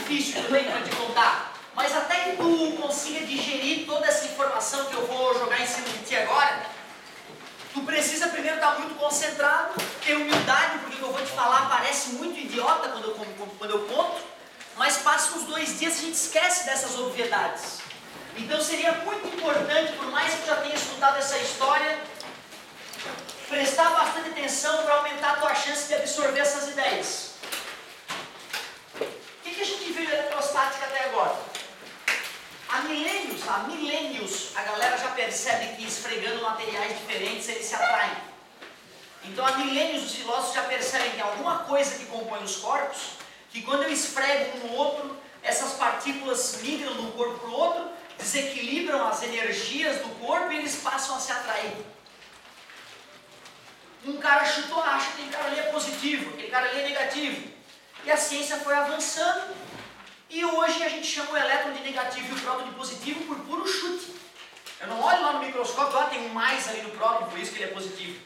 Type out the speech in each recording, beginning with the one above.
difícil que eu tenho para te contar, mas até que tu consiga digerir toda essa informação que eu vou jogar em cima de ti agora, tu precisa primeiro estar muito concentrado, ter humildade, porque o que eu vou te falar parece muito idiota quando eu conto, mas passa uns 2 dias e a gente esquece dessas obviedades. Então seria muito importante, por mais que tu já tenha escutado essa história, prestar bastante atenção para aumentar a tua chance de absorver essas ideias. O que a gente viu de eletrostática até agora? Há milênios, a galera já percebe que esfregando materiais diferentes eles se atraem. Então há milênios os filósofos já percebem que alguma coisa que compõe os corpos, que quando eu esfrego um no outro, essas partículas migram de um corpo para o outro, desequilibram as energias do corpo e eles passam a se atrair. Um cara chutou, acha que aquele cara ali é positivo, aquele cara ali é negativo. E a ciência foi avançando e hoje a gente chama o elétron de negativo e o próton de positivo por puro chute. Eu não olho lá no microscópio, tem um mais ali no próton, por isso que ele é positivo.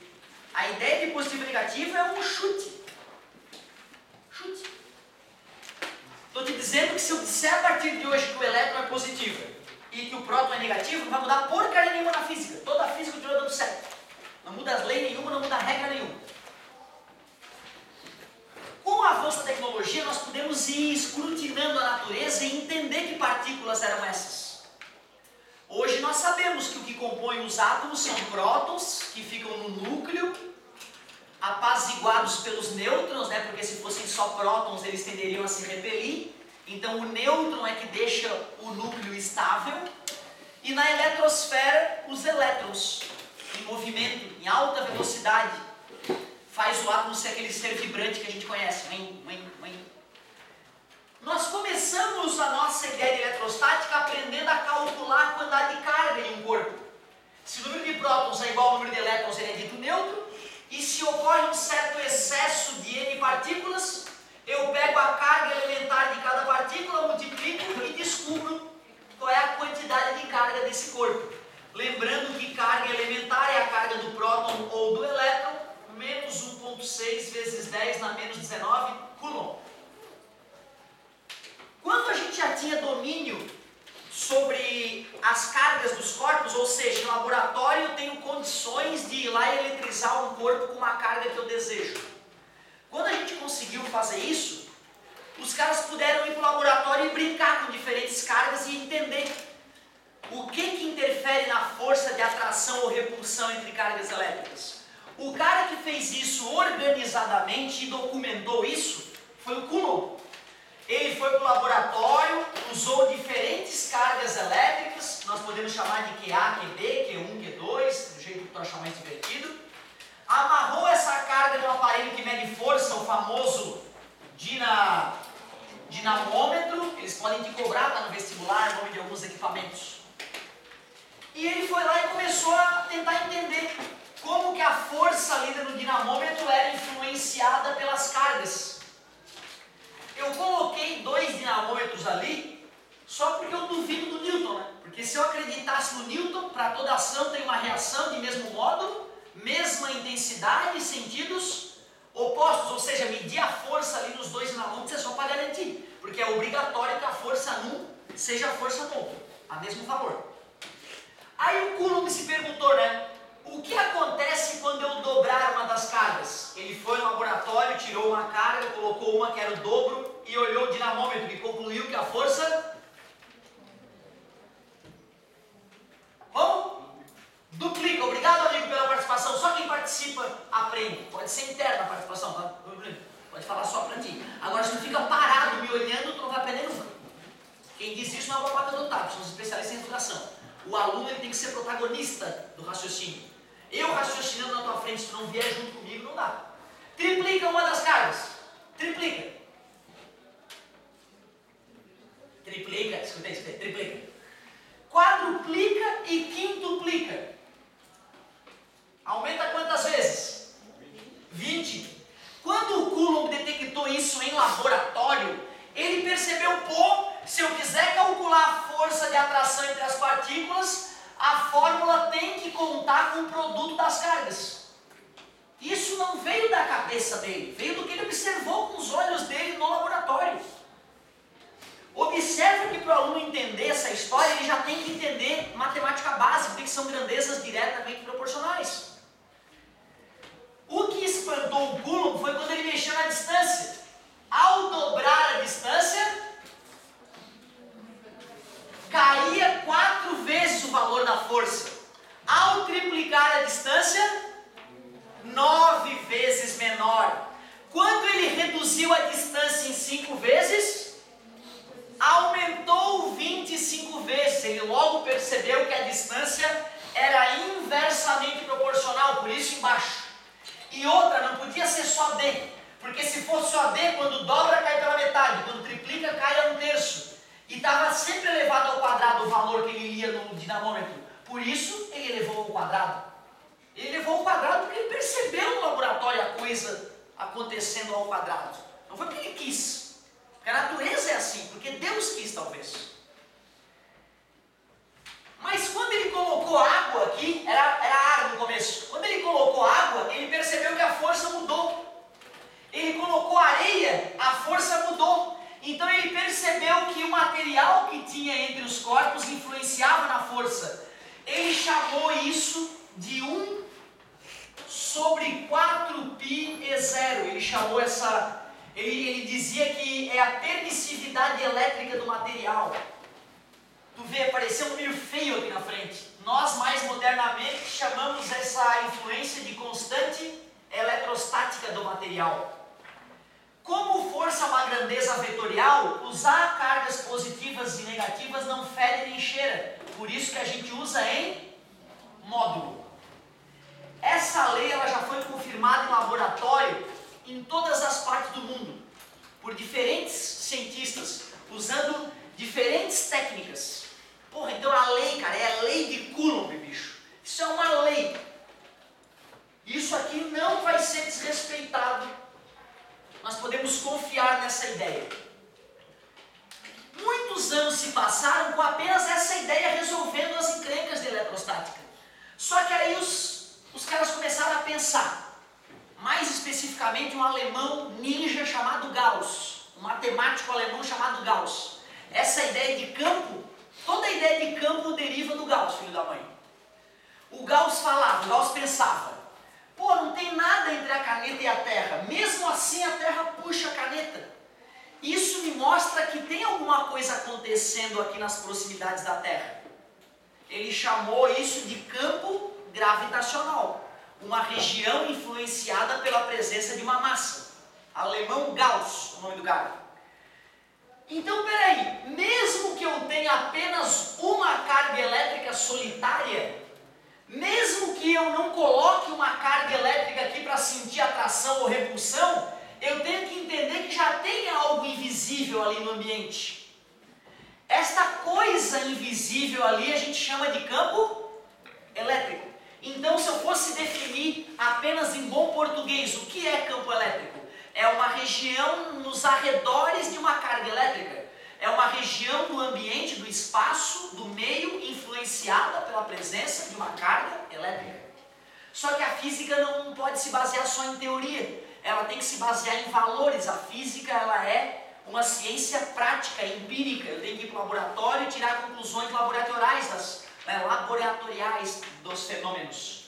A ideia de positivo e negativo é um chute. Chute. Estou te dizendo que se eu disser a partir de hoje que o elétron é positivo e que o próton é negativo, não vai mudar porcaria nenhuma na física. Toda a física continua dando certo. Não muda as leis nenhuma, não muda regra nenhuma. Com o avanço da tecnologia, nós podemos ir escrutinando a natureza e entender que partículas eram essas. Hoje nós sabemos que o que compõe os átomos são prótons, que ficam no núcleo, apaziguados pelos nêutrons, né? Porque se fossem só prótons, eles tenderiam a se repelir. Então o nêutron é que deixa o núcleo estável. E na eletrosfera, os elétrons, em movimento, em alta velocidade, faz o átomo ser aquele ser vibrante que a gente conhece. Nós começamos a nossa ideia de eletrostática aprendendo a calcular a quantidade de carga em um corpo. Se o número de prótons é igual ao número de elétrons, ele é dito neutro. E se ocorre um certo excesso de N partículas, eu pego a carga elementar de cada partícula, multiplico e descubro qual é a quantidade de carga desse corpo. Lembrando que carga elementar é a carga do próton ou do elétron, menos 1,6 vezes 10 na menos 19 Coulomb. Quando a gente já tinha domínio sobre as cargas dos corpos, ou seja, em laboratório eu tenho condições de ir lá e eletrizar um corpo com uma carga que eu desejo. Quando a gente conseguiu fazer isso, os caras puderam ir para o laboratório e brincar com diferentes cargas e entender o que interfere na força de atração ou repulsão entre cargas elétricas. O cara que fez isso organizadamente e documentou isso foi o Coulomb. Ele foi para o laboratório, usou diferentes cargas elétricas, nós podemos chamar de QA, QB, Q1, Q2, do jeito que nós chamamos divertido. Amarrou essa carga no aparelho que mede força, o famoso dinamômetro. Eles podem te cobrar, está no vestibular, nome de alguns equipamentos. E ele foi lá e começou a tentar entender como que a força ali no dinamômetro era influenciada pelas cargas. Eu coloquei 2 dinamômetros ali só porque eu duvido do Newton, né? Porque se eu acreditasse no Newton, para toda ação tem uma reação de mesmo modo, mesma intensidade, sentidos opostos, ou seja, medir a força ali nos 2 dinamômetros é só para garantir, porque é obrigatório que a força num seja a força no outro, a mesmo valor. Aí o Coulomb se perguntou, né? O que acontece quando eu dobrar uma das cargas? Ele foi no laboratório, tirou uma carga, colocou uma que era o dobro e olhou o dinamômetro e concluiu que a força... Como? Duplica. Obrigado, amigo, pela participação. Só quem participa aprende. Pode ser interna a participação, tá? Pode falar só pra ti. Agora, se tu fica parado me olhando, tu não vai aprender nunca. Quem diz isso não é o babaca do TAP, são os especialistas em educação. O aluno ele tem que ser protagonista do raciocínio. Eu raciocinando na tua frente, se tu não vier junto comigo, não dá. Triplica uma das cargas. Triplica. Escutei, triplica. Quadruplica e quintuplica. Aumenta quantas vezes? 20. Quando o Coulomb detectou isso em laboratório, ele percebeu, se eu quiser calcular a força de atração entre as partículas, a fórmula tem que contar com o produto das cargas. Isso não veio da cabeça dele, veio do que ele observou com os olhos dele no laboratório. logo percebeu que a distância era inversamente proporcional, por isso embaixo. E outra, não podia ser só D, porque se fosse só D, quando dobra cai pela metade, quando triplica cai a 1/3. E estava sempre elevado ao quadrado o valor que ele lia no dinamômetro. Por isso ele elevou ao quadrado. Ele elevou ao quadrado porque ele percebeu no laboratório a coisa acontecendo ao quadrado. Não foi porque ele quis. Porque a natureza é assim, porque Deus quis talvez. Mas quando ele colocou água aqui, era ar no começo. Quando ele colocou água, ele percebeu que a força mudou. Ele colocou areia, a força mudou. Então ele percebeu que o material que tinha entre os corpos influenciava na força. Ele chamou isso de 1 sobre 4πe0. Ele chamou essa... Ele dizia que é a permissividade elétrica do material. Tu vê, apareceu um meio feio aqui na frente. Nós, mais modernamente, chamamos essa influência de constante eletrostática do material. Como força é uma grandeza vetorial, usar cargas positivas e negativas não fede nem cheira. Por isso que a gente usa em módulo. Essa lei ela já foi confirmada em laboratório em todas as partes do mundo, por diferentes cientistas, usando diferentes técnicas. Porra, então a lei, cara, é a lei de Coulomb, bicho. Isso é uma lei. Isso aqui não vai ser desrespeitado. Nós podemos confiar nessa ideia. Muitos anos se passaram com apenas essa ideia resolvendo as encrencas de eletrostática. Só que aí os caras começaram a pensar. Mais especificamente um alemão ninja chamado Gauss. Um matemático alemão chamado Gauss. Essa ideia de campo, toda a ideia de campo deriva do Gauss, filho da mãe. O Gauss falava, o Gauss pensava. Pô, não tem nada entre a caneta e a Terra. Mesmo assim a Terra puxa a caneta. Isso me mostra que tem alguma coisa acontecendo aqui nas proximidades da Terra. Ele chamou isso de campo gravitacional. Uma região influenciada pela presença de uma massa. Alemão Gauss, o nome do cara. Então, peraí, mesmo que eu tenha apenas uma carga elétrica solitária, mesmo que eu não coloque uma carga elétrica aqui para sentir atração ou repulsão, eu tenho que entender que já tem algo invisível ali no ambiente. Esta coisa invisível ali a gente chama de campo elétrico. Então, se eu fosse definir apenas em bom português o que é campo elétrico, é uma região nos arredores de uma carga elétrica. É uma região do ambiente, do espaço, do meio, influenciada pela presença de uma carga elétrica. Só que a física não pode se basear só em teoria. Ela tem que se basear em valores. A física ela é uma ciência prática, empírica. Eu tenho que ir para o laboratório e tirar conclusões laboratoriais, laboratoriais dos fenômenos.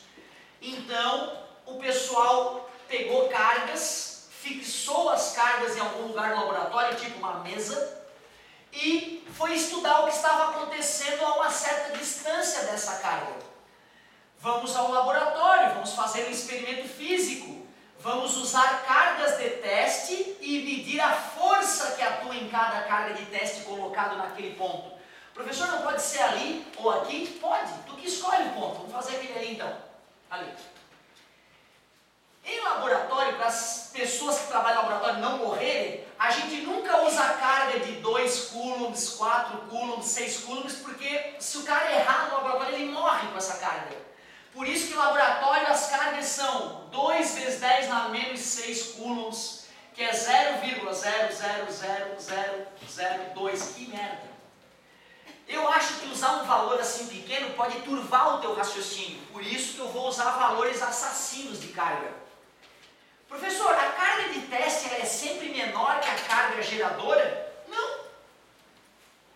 Então, o pessoal pegou cargas, fixou as cargas em algum lugar no laboratório, tipo uma mesa, e foi estudar o que estava acontecendo a uma certa distância dessa carga. Vamos ao laboratório, vamos fazer um experimento físico, vamos usar cargas de teste e medir a força que atua em cada carga de teste colocado naquele ponto. Professor, não pode ser ali ou aqui? Pode, tu que escolhe o ponto, vamos fazer aquele ali então, ali. Em laboratório, para as pessoas que trabalham no laboratório não morrerem, a gente nunca usa carga de 2 coulombs, 4 coulombs, 6 coulombs, porque se o cara errar no laboratório, ele morre com essa carga. Por isso que no laboratório as cargas são 2 vezes 10 na menos 6 coulombs, que é 0,0000002. Que merda! Eu acho que usar um valor assim pequeno pode turvar o teu raciocínio. Por isso que eu vou usar valores assassinos de carga. Professor, a carga de teste ela é sempre menor que a carga geradora? Não.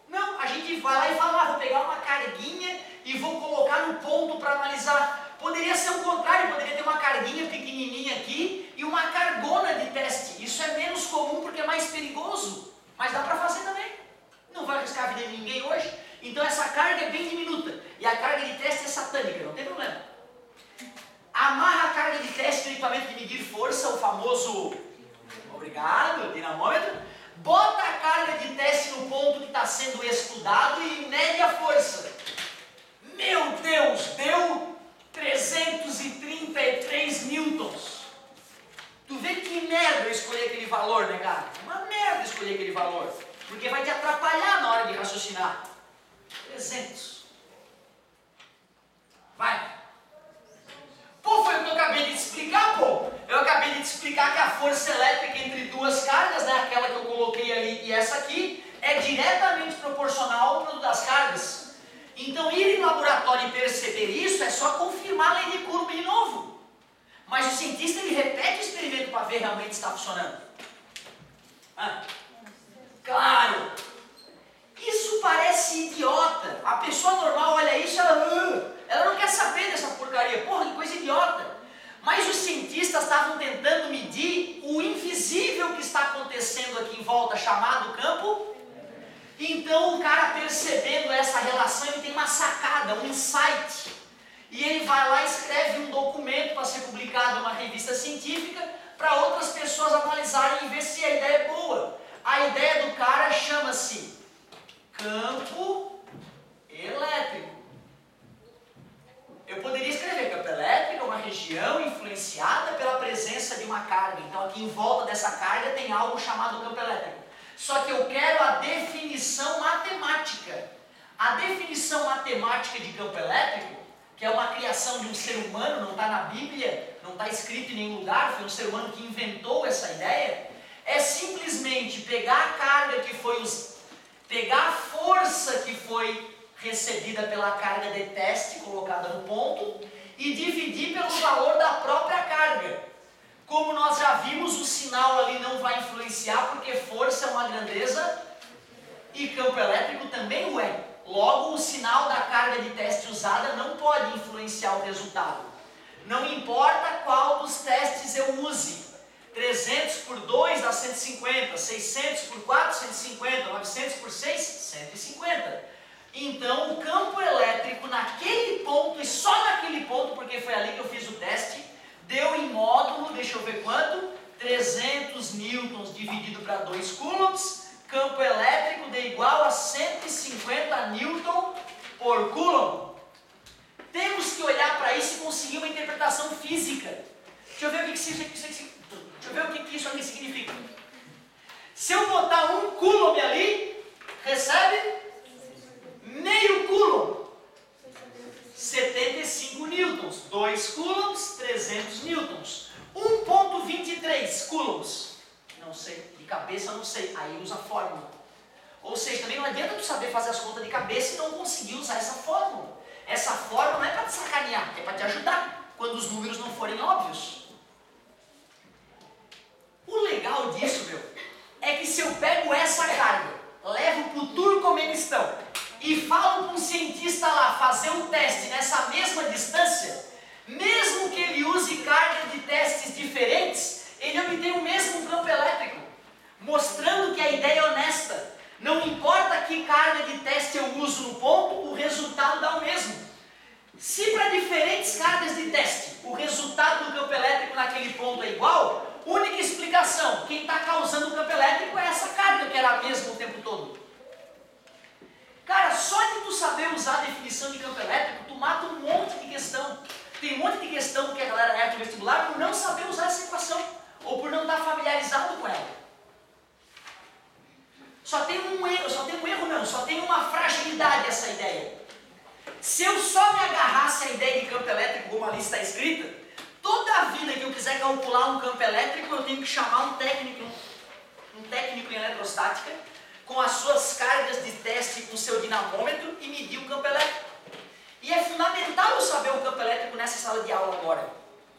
Não, a gente vai lá e fala, vou pegar uma carguinha e vou colocar no ponto para analisar. Poderia ser o contrário, poderia ter uma carguinha pequenininha aqui e uma cargona de teste. Isso é menos comum porque é mais perigoso, mas dá para fazer também. Não vai arriscar a vida de ninguém hoje. Então essa carga é bem diminuta e a carga de teste é satânica, não tem problema. Amarra a carga de teste no equipamento de medir força, o famoso, obrigado, dinamômetro. Bota a carga de teste no ponto que está sendo estudado e mede a força. Meu Deus, deu 333 newtons. Tu vê que merda eu escolher aquele valor, né, cara? Uma merda escolher aquele valor. Porque vai te atrapalhar na hora de raciocinar. 300. Vai. Pô, foi o que eu acabei de te explicar, pô. Eu acabei de te explicar que a força elétrica entre duas cargas, né, aquela que eu coloquei ali e essa aqui, é diretamente proporcional ao número das cargas. Então, ir em laboratório e perceber isso é só confirmar a lei de Coulomb de novo. Mas o cientista, ele repete o experimento para ver realmente se está funcionando. Claro! Isso parece idiota. A pessoa normal olha isso e ela não quer saber dessa porcaria. Porra, que coisa idiota. Mas os cientistas estavam tentando medir o invisível que está acontecendo aqui em volta, chamado campo. Então o cara, percebendo essa relação, ele tem uma sacada, um insight. E ele vai lá e escreve um documento para ser publicado em uma revista científica para outras pessoas analisarem e ver se a ideia é boa. A ideia do cara chama-se campo elétrico. Eu poderia escrever campo elétrico, uma região influenciada pela presença de uma carga. Então aqui em volta dessa carga tem algo chamado campo elétrico. Só que eu quero a definição matemática. A definição matemática de campo elétrico, que é uma criação de um ser humano, não está na Bíblia, não está escrito em nenhum lugar, foi um ser humano que inventou essa ideia, é simplesmente pegar a carga que foi pegar a força que foi recebida pela carga de teste colocada no ponto e dividir pelo valor da própria carga. Como nós já vimos, o sinal ali não vai influenciar porque força é uma grandeza e campo elétrico também o é. Logo, o sinal da carga de teste usada não pode influenciar o resultado. Não importa qual dos testes eu use. 300 por 2 dá 150, 600 por 4, 150, 900 por 6, 150. Então, o campo elétrico naquele ponto, e só naquele ponto, porque foi ali que eu fiz o teste, deu em módulo, deixa eu ver quanto, 300 newtons dividido para 2 coulombs, campo elétrico deu igual a 150 newton por coulomb. Temos que olhar para isso e conseguir uma interpretação física. Deixa eu ver o que isso aqui significa. Se eu botar 1 coulomb ali, recebe meio coulomb. 75 newtons. 2 coulombs, 300 newtons. 1.23 coulombs. Não sei, de cabeça não sei. Aí usa a fórmula. Ou seja, também não adianta tu saber fazer as contas de cabeça e não conseguir usar essa fórmula. Essa fórmula não é para te sacanear, é para te ajudar quando os números não forem óbvios. O legal disso, é que se eu pego essa carga, levo para o Turcomenistão e falo para um cientista lá fazer um teste nessa mesma distância, mesmo que ele use cargas de testes diferentes, ele obtém o mesmo campo elétrico, mostrando que a ideia é honesta. Não importa que carga de teste eu uso no ponto, o resultado dá o mesmo. Se para diferentes cargas de teste o resultado do campo elétrico naquele ponto é igual, única explicação, quem está causando o campo elétrico é essa carga que era a mesma o tempo todo. Cara, só de tu saber usar a definição de campo elétrico, tu mata um monte de questão. Tem um monte de questão que a galera erra no vestibular por não saber usar essa equação, ou por não estar familiarizado com ela. Só tem uma fragilidade essa ideia. Se eu só me agarrasse à ideia de campo elétrico como ali está escrita, toda a vida que eu quiser calcular um campo elétrico, eu tenho que chamar um técnico em eletrostática, com as suas cargas de teste com seu dinamômetro e medir o campo elétrico. E é fundamental eu saber o campo elétrico nessa sala de aula agora.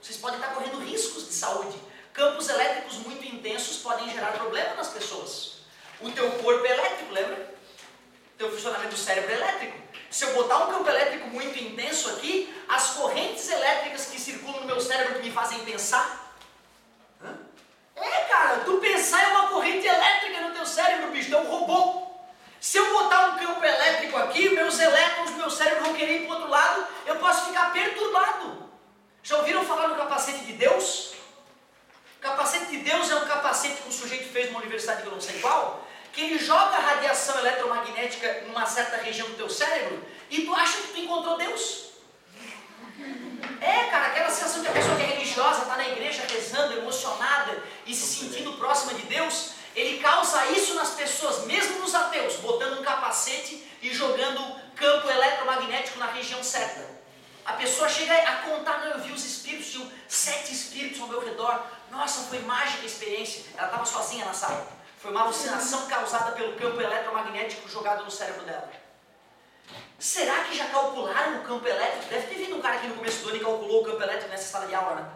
Vocês podem estar correndo riscos de saúde. Campos elétricos muito intensos podem gerar problema nas pessoas. O teu corpo é elétrico, lembra? O teu funcionamento do cérebro é elétrico. Se eu botar um campo elétrico muito intenso aqui, as correntes elétricas que circulam no meu cérebro que me fazem pensar... cara, tu pensar é uma corrente elétrica no teu cérebro, bicho, é um robô. Se eu botar um campo elétrico aqui, meus elétrons do meu cérebro vão querer ir para o outro lado, eu posso ficar perturbado. Já ouviram falar no capacete de Deus? O capacete de Deus é um capacete que um sujeito fez numa universidade que eu não sei qual, que ele joga a radiação eletromagnética numa certa região do teu cérebro e tu acha que tu encontrou Deus. Cara, aquela sensação de a pessoa que é religiosa, está na igreja rezando, emocionada e se sentindo próxima de Deus, ele causa isso nas pessoas, mesmo nos ateus, botando um capacete e jogando campo eletromagnético na região certa. A pessoa chega a contar, não, eu vi os espíritos, tinham 7 espíritos ao meu redor, nossa, foi mágica a experiência, ela estava sozinha na sala, foi uma alucinação causada pelo campo eletromagnético jogado no cérebro dela. Será que já calcularam o campo elétrico? Deve ter vindo um cara aqui no começo do ano e calculou o campo elétrico nessa sala de aula, né?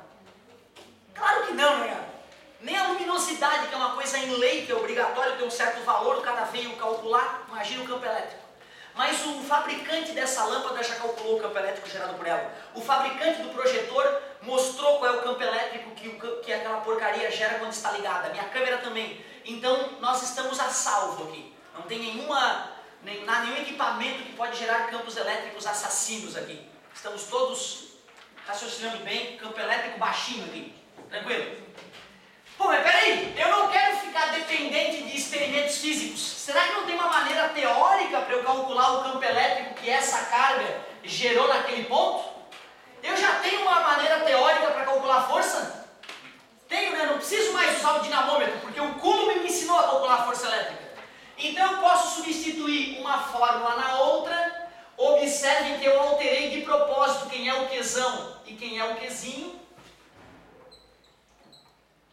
Claro que não, né, cara? Nem a luminosidade, que é uma coisa em lei, que é obrigatório, tem um certo valor, o cara veio calcular, imagina o campo elétrico. Mas o fabricante dessa lâmpada já calculou o campo elétrico gerado por ela. O fabricante do projetor mostrou qual é o campo elétrico que aquela porcaria gera quando está ligada. Minha câmera também. Então, nós estamos a salvo aqui. Não tem nenhum equipamento que pode gerar campos elétricos assassinos aqui. Estamos todos raciocinando bem, campo elétrico baixinho aqui. Tranquilo? Pô, mas peraí, eu não quero ficar dependente de experimentos físicos. Será que não tem uma maneira teórica para eu calcular o campo elétrico que essa carga gerou naquele ponto? Eu já tenho uma maneira teórica para calcular a força? Tenho, né? Não preciso mais usar o dinamômetro, porque o Coulomb me ensinou a calcular a força elétrica. Então eu posso substituir uma fórmula na outra. Observem que eu alterei de propósito quem é o Qzão e quem é o Qzinho.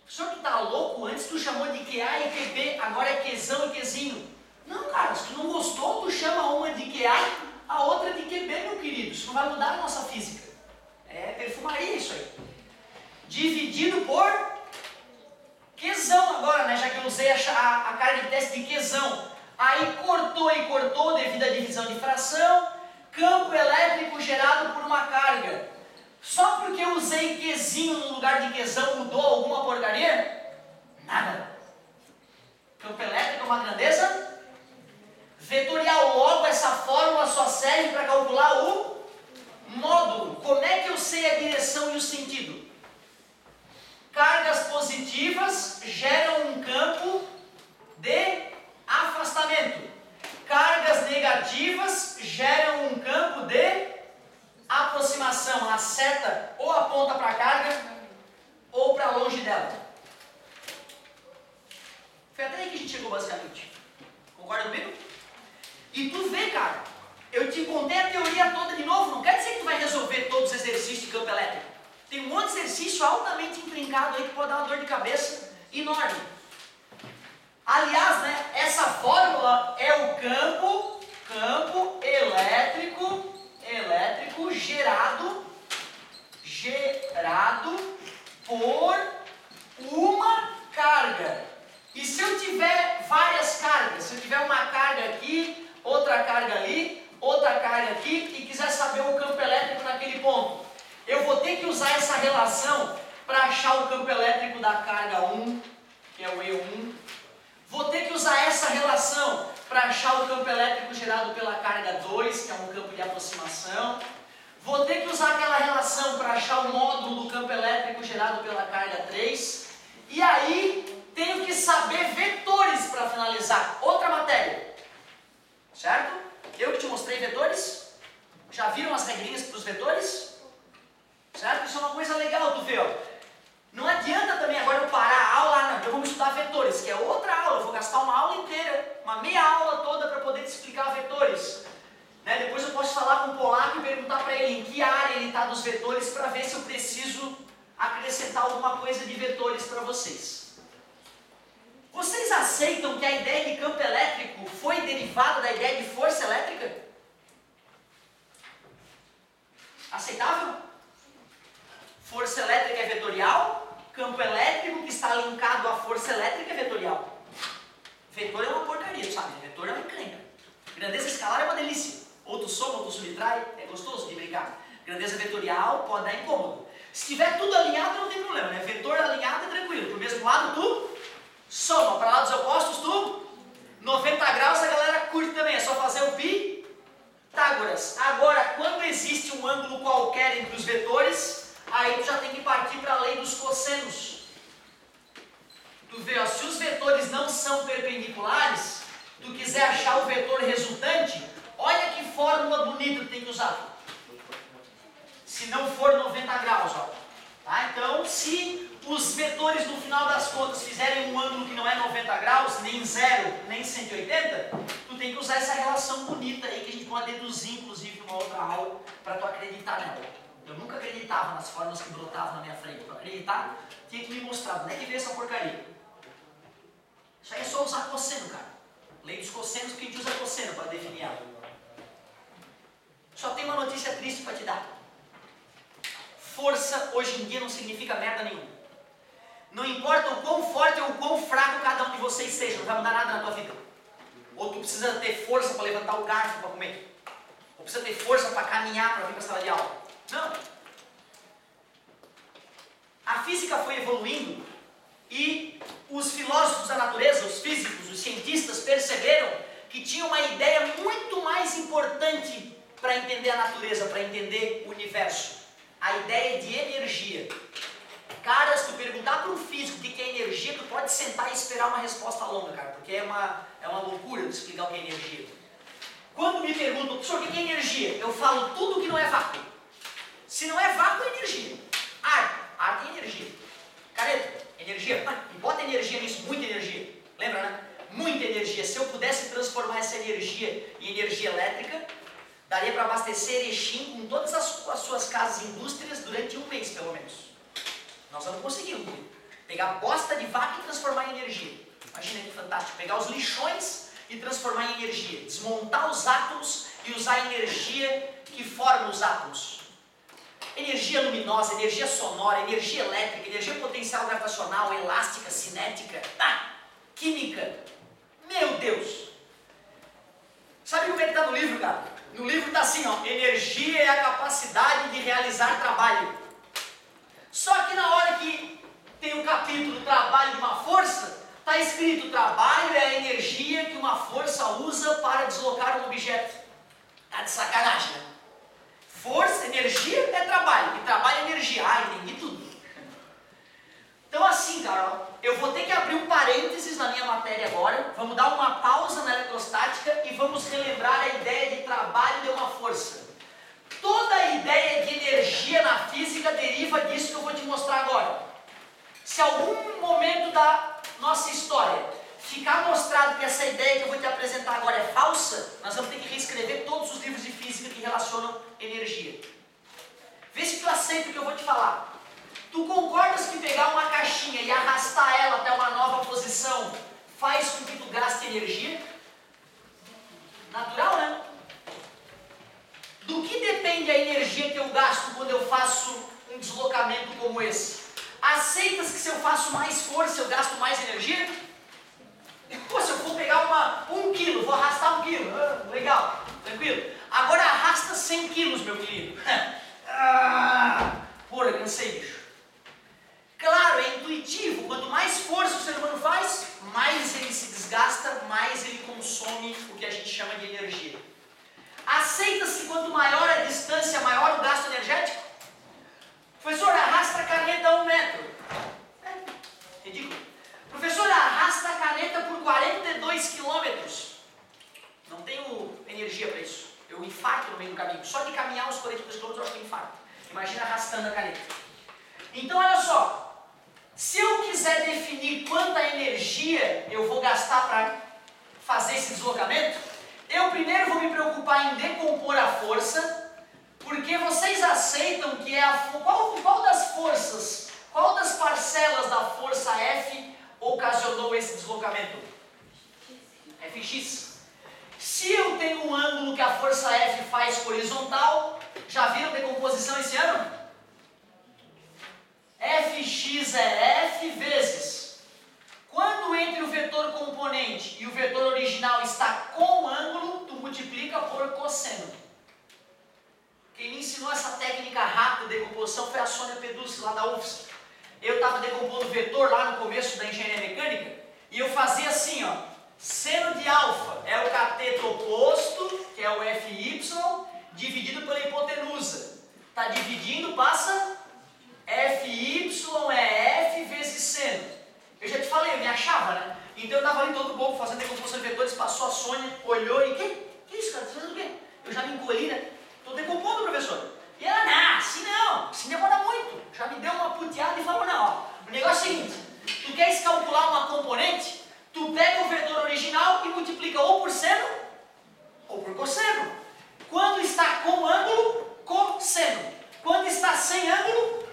O senhor que tá louco? Antes tu chamou de QA e QB, agora é Qzão e Qzinho. Não, cara, se tu não gostou, tu chama uma de QA, a outra de QB, meu querido. Isso não vai mudar a nossa física. É perfumaria isso aí. Dividido por Qzão agora, né? Já que eu usei a carga de teste de Qzão. Aí cortou e cortou devido à divisão de fração. Campo elétrico gerado por uma carga. Só porque eu usei Qzinho no lugar de Qzão mudou alguma porcaria? Nada. Campo elétrico é uma grandeza vetorial. Logo, essa fórmula só serve para calcular o módulo. Como é que eu sei a direção e o sentido? Cargas positivas geram um campo de afastamento. Cargas negativas geram um campo de aproximação. A seta ou aponta para a carga ou para longe dela. Foi até aí que a gente chegou basicamente. Concorda comigo? E tu vê, cara, eu te contei a teoria toda de novo, não quer dizer que tu vai resolver todos os exercícios de campo elétrico. Tem um monte de exercício altamente intrincado aí que pode dar uma dor de cabeça enorme. Aliás, né, essa fórmula é o campo elétrico gerado por uma carga. E se eu tiver várias cargas, se eu tiver uma carga aqui, outra carga ali, outra carga aqui, e quiser saber o campo elétrico naquele ponto, eu vou ter que usar essa relação para achar o campo elétrico da carga 1, que é o E1. Vou ter que usar essa relação para achar o campo elétrico gerado pela carga 2, que é um campo de aproximação. Vou ter que usar aquela relação para achar o módulo do campo elétrico gerado pela carga 3. E aí, tenho que saber vetores para finalizar. Outra matéria. Certo? Eu que te mostrei vetores. Já viram as regrinhas para os vetores? Certo? Isso é uma coisa legal, tu vê, ó. Não adianta também agora eu parar a aula, não, então vamos estudar vetores, que é outra aula, eu vou gastar uma aula inteira, uma meia aula toda para poder te explicar vetores. Né? Depois eu posso falar com o polaco e perguntar para ele em que área ele está dos vetores para ver se eu preciso acrescentar alguma coisa de vetores para vocês. Vocês aceitam que a ideia de campo elétrico foi derivada da ideia de força elétrica? Aceitável? Força elétrica é vetorial, campo elétrico que está linkado à força elétrica é vetorial. Vetor é uma porcaria, sabe? Vetor é uma encrenca. Grandeza escalar é uma delícia. Ou tu soma ou tu subtrai, é gostoso de brincar. Grandeza vetorial pode dar incômodo. Se tiver tudo alinhado não tem problema, né? Vetor alinhado é tranquilo. Pro mesmo lado tu soma, para lados opostos tu 90 graus a galera curte também, é só fazer o Pitágoras. Agora, quando existe um ângulo qualquer entre os vetores, aí tu já tem que partir para a lei dos cossenos. Tu vê, ó, se os vetores não são perpendiculares, vetor resultante, olha que fórmula bonita tu tem que usar. Se não for 90 graus, ó. Tá? Então, se os vetores no final das contas fizerem um ângulo que não é 90 graus, nem 0, nem 180, tu tem que usar essa relação bonita aí que a gente pode deduzir, inclusive, numa outra aula, para tu acreditar nela. Eu nunca acreditava nas fórmulas que brotavam na minha frente. Para acreditar, tinha que me mostrar. Onde é que veio essa porcaria? Isso aí é só usar cosseno, cara. Lei dos cossenos, que a gente usa cosseno para definir ela. Só tem uma notícia triste para te dar. Força hoje em dia não significa merda nenhuma. Não importa o quão forte ou o quão fraco cada um de vocês seja, não vai mudar nada na tua vida. Ou tu precisa ter força para levantar o garfo para comer. Ou precisa ter força para caminhar para vir para a sala de aula. Não. A física foi evoluindo e os filósofos da natureza, os físicos, os cientistas perceberam que tinha uma ideia muito mais importante para entender a natureza, para entender o universo. A ideia de energia. Cara, se tu perguntar para um físico o que é energia, tu pode sentar e esperar uma resposta longa, cara, porque é uma loucura de explicar o que é energia. Quando me perguntam, professor, o que é energia? Eu falo tudo que não é vácuo. Se não é vácuo, é energia. Ar tem energia. Careta, energia. E bota energia nisso, muita energia. Lembra, né? Muita energia. Se eu pudesse transformar essa energia em energia elétrica, daria para abastecer Erechim com todas as suas casas e indústrias durante um mês, pelo menos. Nós vamos conseguir, pegar bosta de vaca e transformar em energia. Imagina que fantástico. Pegar os lixões e transformar em energia. Desmontar os átomos e usar a energia que forma os átomos. Energia luminosa, energia sonora, energia elétrica, energia potencial gravitacional, elástica, cinética, química. Meu Deus! Sabe como é que está no livro, cara? No livro está assim, ó, energia é a capacidade de realizar trabalho. Só que na hora que tem o capítulo trabalho de uma força, está escrito trabalho é a energia que uma força usa para deslocar um objeto. Tá de sacanagem, né? Força, energia é trabalho, e trabalho é energia. Entendi tudo. Então assim, cara, eu vou ter que abrir um parênteses na minha matéria agora, vamos dar uma pausa na eletrostática e vamos relembrar a ideia de trabalho de uma força. Toda a ideia de energia na física deriva disso que eu vou te mostrar agora. Se algum momento da nossa história ficar mostrado que essa ideia que eu vou te apresentar agora é falsa, nós vamos ter que reescrever todos os livros de física que relacionam energia. Vê se tu aceita o que eu vou te falar. Tu concordas que pegar uma caixinha e arrastar ela até uma nova posição faz com que tu gaste energia? Natural, né? Do que depende a energia que eu gasto quando eu faço um deslocamento como esse? Aceitas que se eu faço mais força eu gasto mais energia? Pô, se eu for pegar 1 quilo, vou arrastar 1 quilo, legal, tranquilo. Agora arrasta 100 quilos, meu querido. Porra, cansei, bicho. Claro, é intuitivo, quanto mais força o ser humano faz, mais ele se desgasta, mais ele consome o que a gente chama de energia. Aceita-se quanto maior a distância, maior o gasto energético? Professor, arrasta a caneta a 1 metro. Ridículo. Professor, arrasta a caneta por 42 quilômetros. Não tenho energia para isso. Eu infarto no meio do caminho. Só de caminhar os 42 quilômetros eu acho que eu infarto. Imagina arrastando a caneta. Então, olha só. Se eu quiser definir quanta energia eu vou gastar para fazer esse deslocamento, eu primeiro vou me preocupar em decompor a força, porque vocês aceitam que é qual das forças, qual das parcelas da força F ocasionou esse deslocamento? Fx. Se eu tenho um ângulo que a força F faz horizontal, já viram decomposição esse ano? Fx é F vezes. Quando entre o vetor componente e o vetor original está com ângulo, tu multiplica por cosseno. Quem me ensinou essa técnica rápida de decomposição foi a Sônia Peducci, lá da UFSC. Eu estava decompondo vetor lá no começo da engenharia mecânica e eu fazia assim, ó. Seno de alfa é o cateto oposto, que é o Fy, dividido pela hipotenusa. Está dividindo, passa Fy é F vezes seno. Eu já te falei, eu me achava, né? Então eu estava ali todo bobo fazendo decomposição de vetores, passou a Sônia, olhou e, que isso, cara, você fazendo o quê? Eu já me encolhi, né? Estou decompondo, professor. E ela, não, assim demora muito. Já me deu uma puteada e falou, não, ó, o negócio é o seguinte, tu queres calcular uma componente, tu pega o vetor original e multiplica ou por seno ou por cosseno. Quando está com ângulo, cosseno. Quando está sem ângulo,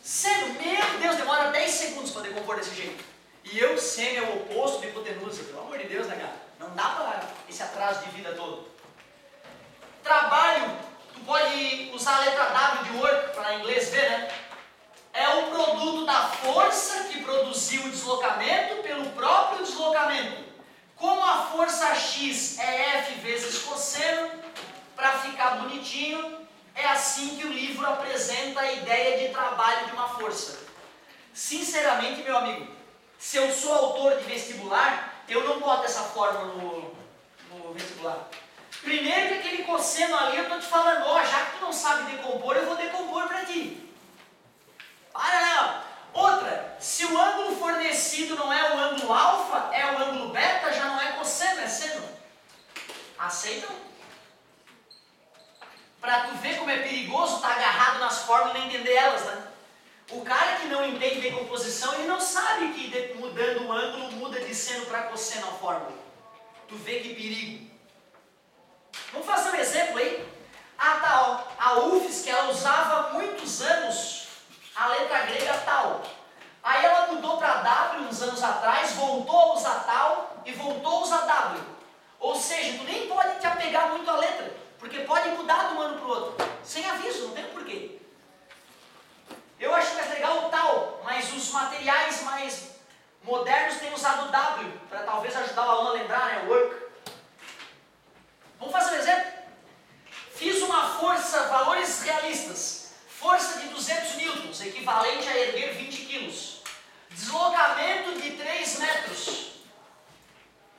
seno. Meu Deus, demora 10 segundos para decompor desse jeito. E eu, seno é o oposto de hipotenusa, pelo amor de Deus, né, cara? Não dá para esse atraso de vida todo. Trabalho, tu pode usar a letra W de work para inglês ver, né? É o produto da força que produziu o deslocamento pelo próprio deslocamento. Como a força X é F vezes cosseno, para ficar bonitinho, é assim que o livro apresenta a ideia de trabalho de uma força. Sinceramente, meu amigo, se eu sou autor de vestibular, eu não boto essa fórmula no vestibular. Primeiro que aquele cosseno ali, eu estou te falando, ó, já que tu não sabe decompor, eu vou decompor para ti. Para não! Outra, se o ângulo fornecido não é o ângulo alfa, é o ângulo beta, já não é cosseno, é seno. Aceitam? Para tu ver como é perigoso estar agarrado nas fórmulas e não entender elas, né? O cara que não entende decomposição, ele não sabe que mudando o ângulo muda de seno para cosseno a fórmula. Tu vê que perigo. Vamos fazer um exemplo aí? A UFSC, ela usava há muitos anos a letra grega tal. Aí ela mudou para W uns anos atrás, voltou a usar tal e voltou a usar W. Ou seja, tu nem pode te apegar muito à letra, porque pode mudar de um ano para o outro, sem aviso, não tem porquê. Eu acho mais legal o tal, mas os materiais mais modernos têm usado o W, para talvez ajudar o aluno a lembrar, né? Work. Vamos fazer um exemplo? Fiz uma força, valores realistas. Força de 200 newtons, equivalente a erguer 20 quilos. Deslocamento de 3 metros.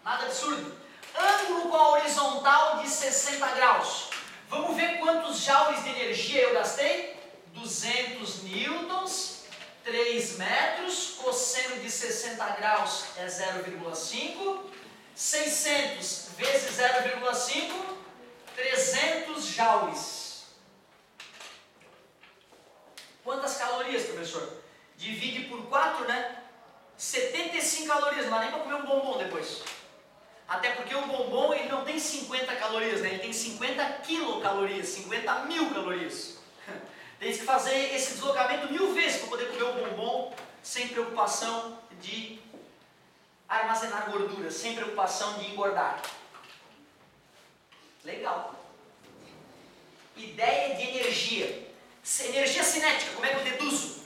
Nada absurdo. Ângulo com a horizontal de 60 graus. Vamos ver quantos joules de energia eu gastei? 200 newtons, 3 metros, cosseno de 60 graus é 0,5. 600 vezes 0,5, 300 joules. Quantas calorias, professor? Divide por 4, né? 75 calorias, não dá nem para comer um bombom depois. Até porque o bombom ele não tem 50 calorias, né? Ele tem 50 quilocalorias, 50 mil calorias. Tem que fazer esse deslocamento 1000 vezes para poder comer o bombom sem preocupação de armazenar gordura, sem preocupação de engordar. Legal. Ideia de energia. Energia cinética, como é que eu deduzo?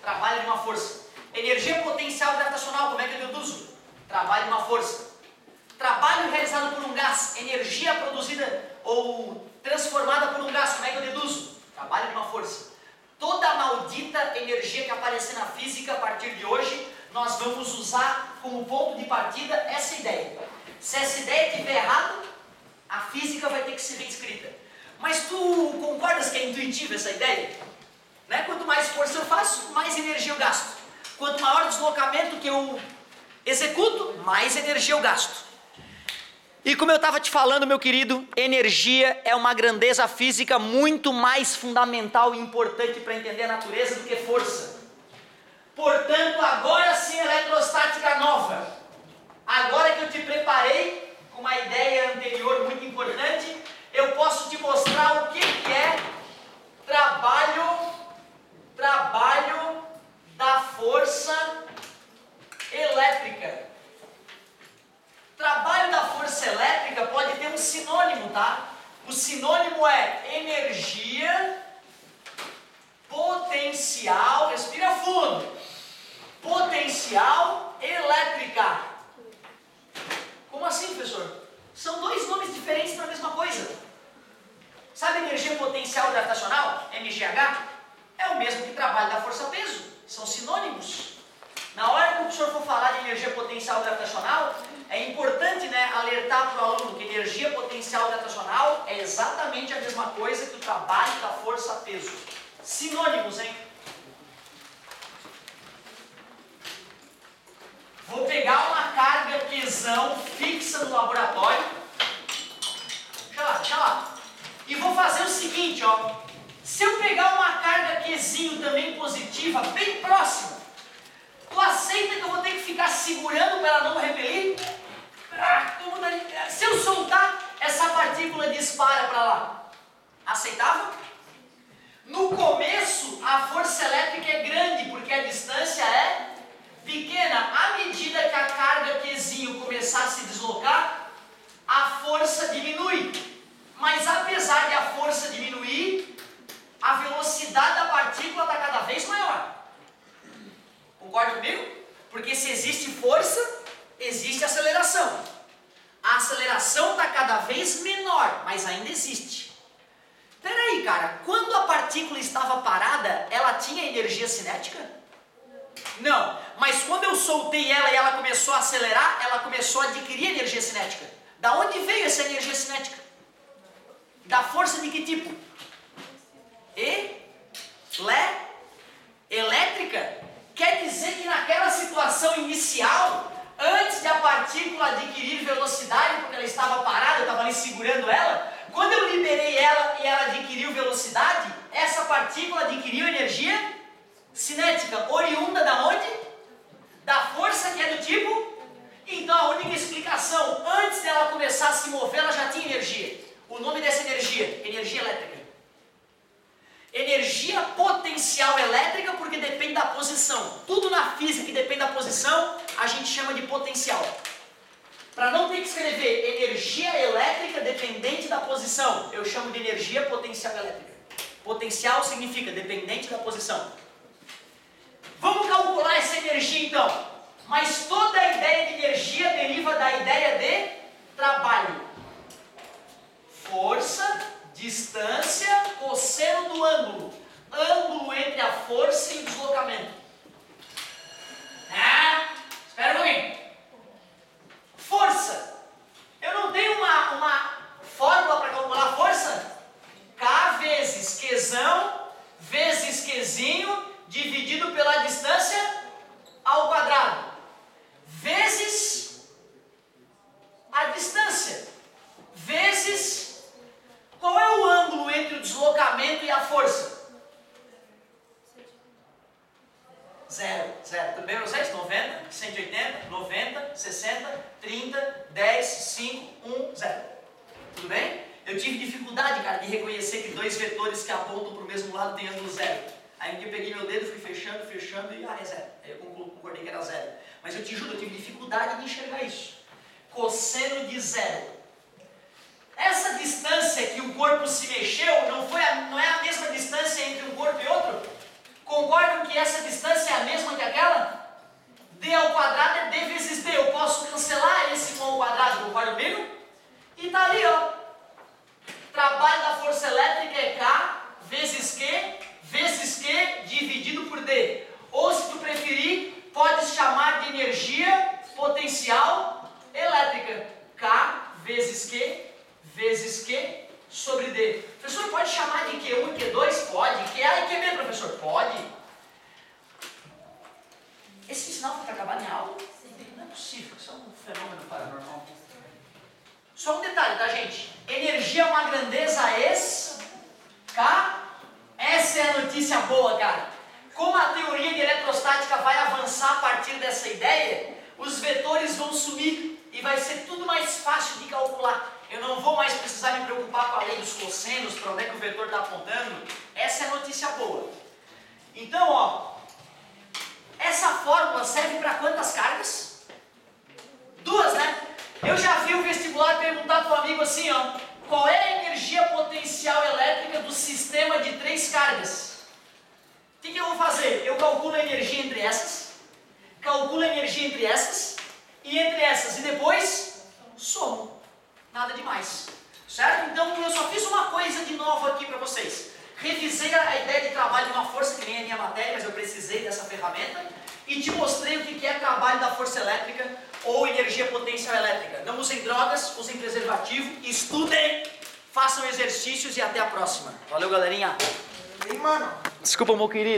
Trabalho de uma força. Energia potencial gravitacional, como é que eu deduzo? Trabalho de uma força. Trabalho realizado por um gás, energia produzida ou transformada por um gás, como é que eu deduzo? Trabalho de uma força. Toda a maldita energia que aparecer na física a partir de hoje, nós vamos usar como ponto de partida essa ideia. Se essa ideia estiver errada, a física vai ter que ser reescrita. Mas tu concordas que é intuitiva essa ideia? Né? Quanto mais força eu faço, mais energia eu gasto. Quanto maior o deslocamento que eu executo, mais energia eu gasto. E como eu estava te falando, meu querido, energia é uma grandeza física muito mais fundamental e importante para entender a natureza do que força. Portanto, agora sim, eletrostática nova. Agora que eu te preparei com uma ideia anterior muito importante, eu posso te mostrar o que é trabalho da força elétrica. Trabalho da força elétrica pode ter um sinônimo, tá? O sinônimo é energia potencial, respira fundo, potencial elétrica. Como assim, professor? São dois nomes diferentes para a mesma coisa. Sabe energia potencial gravitacional, MGH? É o mesmo que trabalho da força-peso, são sinônimos. Na hora que o professor for falar de energia potencial gravitacional, é importante, né, alertar para o aluno que energia potencial gravitacional é exatamente a mesma coisa que o trabalho da força-peso. Sinônimos, hein? Vou pegar uma carga Qzão fixa no laboratório. Deixa lá. E vou fazer o seguinte, ó. Se eu pegar uma carga Qzinho também positiva, bem próxima, tu aceita que eu vou ter que ficar segurando para ela não repelir? Se eu soltar, essa partícula dispara para lá. Aceitável? No começo, a força elétrica é grande, porque a distância é pequena. À medida que a carga Qzinho começar a se deslocar, a força diminui. Mas apesar de a força diminuir, a velocidade da partícula está cada vez maior. Concorda comigo? Porque se existe força, existe aceleração. A aceleração está cada vez menor, mas ainda existe. Peraí, cara, quando a partícula estava parada, ela tinha energia cinética? Não, mas quando eu soltei ela e ela começou a acelerar, ela começou a adquirir energia cinética. Da onde veio essa energia cinética? Da força de que tipo? Elétrica? Quer dizer que naquela situação inicial, antes de a partícula adquirir velocidade, porque ela estava parada, eu estava ali segurando ela, quando eu liberei ela e ela adquiriu velocidade, essa partícula adquiriu energia cinética, oriunda da onde? Da força que é do tipo? Então a única explicação, antes dela começar a se mover, ela já tinha energia. O nome dessa energia? Energia elétrica. Energia potencial elétrica porque depende da posição. Tudo na física que depende da posição, a gente chama de potencial. Para não ter que escrever energia elétrica dependente da posição, eu chamo de energia potencial elétrica. Potencial significa dependente da posição. Vamos calcular essa energia então. Mas toda a ideia de energia deriva da ideia de trabalho. Força, distância, cosseno do ângulo. Ângulo entre a força e o deslocamento. Espera um pouquinho. Força. Eu não tenho uma fórmula para calcular força? K vezes Qzão vezes Qzinho dividido pela distância ao quadrado. Vezes a distância. Vezes qual é o ângulo entre o deslocamento e a força? Zero. Tudo bem para vocês? 90, 180, 90, 60, 30, 10, 5, 1, 0. Tudo bem? Eu tive dificuldade, cara, de reconhecer que dois vetores que apontam para o mesmo lado têm ângulo zero. Aí eu peguei meu dedo, fui fechando e é zero. Aí eu concordei que era zero. Mas eu te juro, eu tive dificuldade de enxergar isso. Cosseno de zero. Essa distância que o corpo se mexeu não é a mesma distância entre um corpo e outro? Concordam que essa distância é a mesma que aquela? D ao quadrado é D vezes D. Eu posso cancelar esse com o quadrado, concorda comigo? E tá ali, ó. Trabalho da força elétrica é K vezes Q dividido por D. Ou se tu preferir, pode chamar de energia potencial elétrica. K vezes Q sobre D. Professor, pode chamar de Q1 e Q2? Pode. QA e QB, professor? Pode. Esse sinal foi para acabar em aula? Não é possível, isso é um fenômeno paranormal. Só um detalhe, tá, gente? Energia é uma grandeza Essa é a notícia boa, cara. Como a teoria de eletrostática vai avançar a partir dessa ideia, os vetores vão sumir e vai ser tudo mais fácil de calcular. Eu não vou mais precisar me preocupar com a lei dos cossenos, para onde é que o vetor está apontando. Essa é a notícia boa. Então, ó, essa fórmula serve para quantas cargas? Duas, né? Eu já vi o vestibular perguntar para o amigo assim, ó, qual é a energia potencial elétrica do sistema de 3 cargas? O que eu vou fazer? Eu calculo a energia entre essas, e entre essas, e depois somo. Nada demais, certo? Então eu só fiz uma coisa de novo aqui para vocês. Revisei a ideia de trabalho de uma força, que nem a minha matéria, mas eu precisei dessa ferramenta, e te mostrei o que é trabalho da força elétrica ou energia potencial elétrica. Não usem drogas, usem preservativo, estudem, façam exercícios e até a próxima. Valeu, galerinha. E aí, mano? Desculpa, meu querido.